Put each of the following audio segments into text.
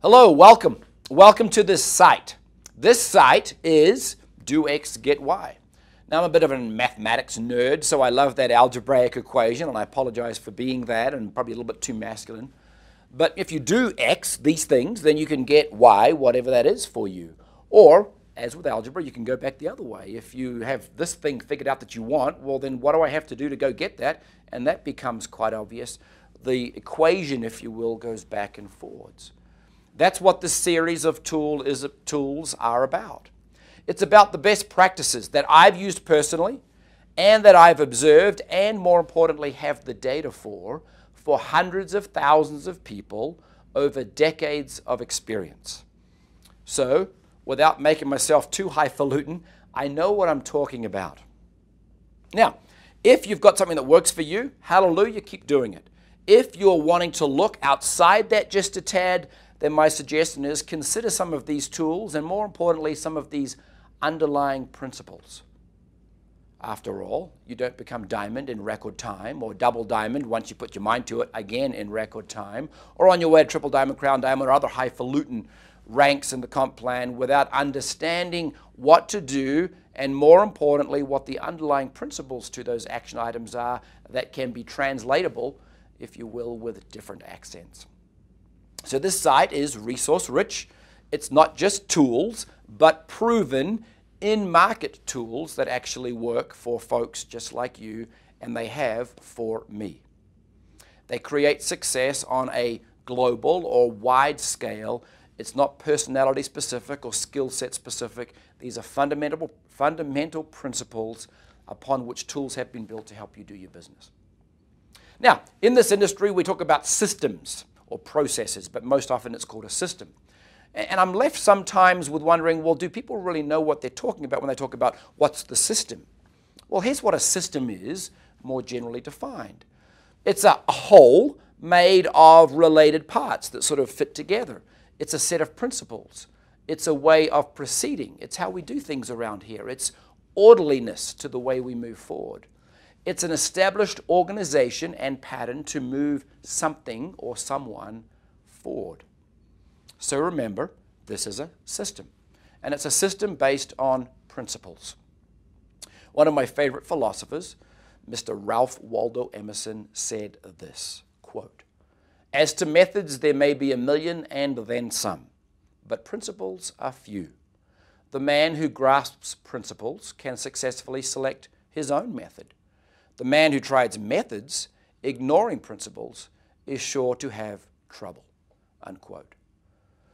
Hello, welcome. Welcome to this site. This site is Do X, Get Y. Now, I'm a bit of a mathematics nerd, so I love that algebraic equation, and I apologize for being that and probably a little bit too masculine. But if you do X, these things, then you can get Y, whatever that is for you. Or, as with algebra, you can go back the other way. If you have this thing figured out that you want, well, then what do I have to do to go get that? And that becomes quite obvious. The equation, if you will, goes back and forwards. That's what this series of tools are about. It's about the best practices that I've used personally and that I've observed and, more importantly, have the data for hundreds of thousands of people over decades of experience. So, without making myself too highfalutin, I know what I'm talking about. Now, if you've got something that works for you, hallelujah, keep doing it. If you're wanting to look outside that just a tad, then my suggestion is consider some of these tools and, more importantly, some of these underlying principles. After all, you don't become diamond in record time, or double diamond once you put your mind to it, again in record time, or on your way to triple diamond, crown diamond, or other highfalutin ranks in the comp plan without understanding what to do and, more importantly, what the underlying principles to those action items are that can be translatable, if you will, with different accents. So this site is resource rich. It's not just tools, but proven in-market tools that actually work for folks just like you, and they have for me. They create success on a global or wide scale. It's not personality specific or skill set specific. These are fundamental principles upon which tools have been built to help you do your business. Now, in this industry, we talk about systems or processes, but most often it's called a system. And I'm left sometimes with wondering, well, do people really know what they're talking about when they talk about what's the system? Well, here's what a system is, more generally defined. It's a whole made of related parts that sort of fit together. It's a set of principles. It's a way of proceeding. It's how we do things around here. It's orderliness to the way we move forward. It's an established organization and pattern to move something or someone forward. So remember, this is a system, and it's a system based on principles. One of my favorite philosophers, Mr. Ralph Waldo Emerson, said this, quote, "As to methods, there may be a million and then some, but principles are few. The man who grasps principles can successfully select his own method. The man who tries methods, ignoring principles, is sure to have trouble," unquote.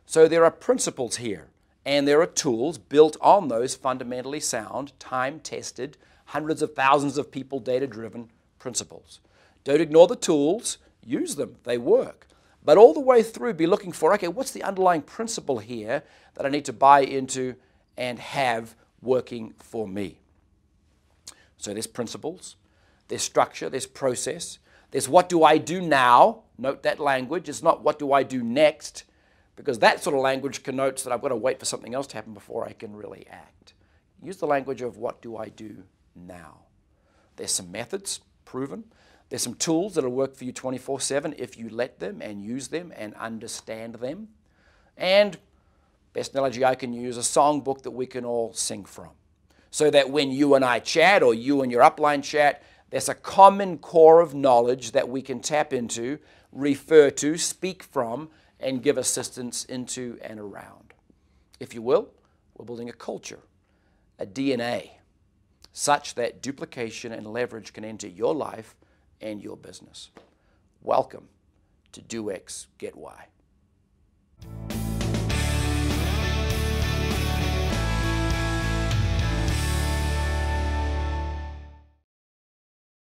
So there are principles here, and there are tools built on those fundamentally sound, time-tested, hundreds of thousands of people data-driven principles. Don't ignore the tools, use them, they work. But all the way through, be looking for, okay, what's the underlying principle here that I need to buy into and have working for me? So there's principles. There's structure, there's process, there's what do I do now? Note that language. It's not what do I do next, because that sort of language connotes that I've got to wait for something else to happen before I can really act. Use the language of what do I do now? There's some methods, proven. There's some tools that'll work for you 24/7 if you let them and use them and understand them. And best analogy I can use, a songbook that we can all sing from, so that when you and I chat or you and your upline chat, there's a common core of knowledge that we can tap into, refer to, speak from, and give assistance into and around. If you will, we're building a culture, a DNA, such that duplication and leverage can enter your life and your business. Welcome to Do X, Get Y.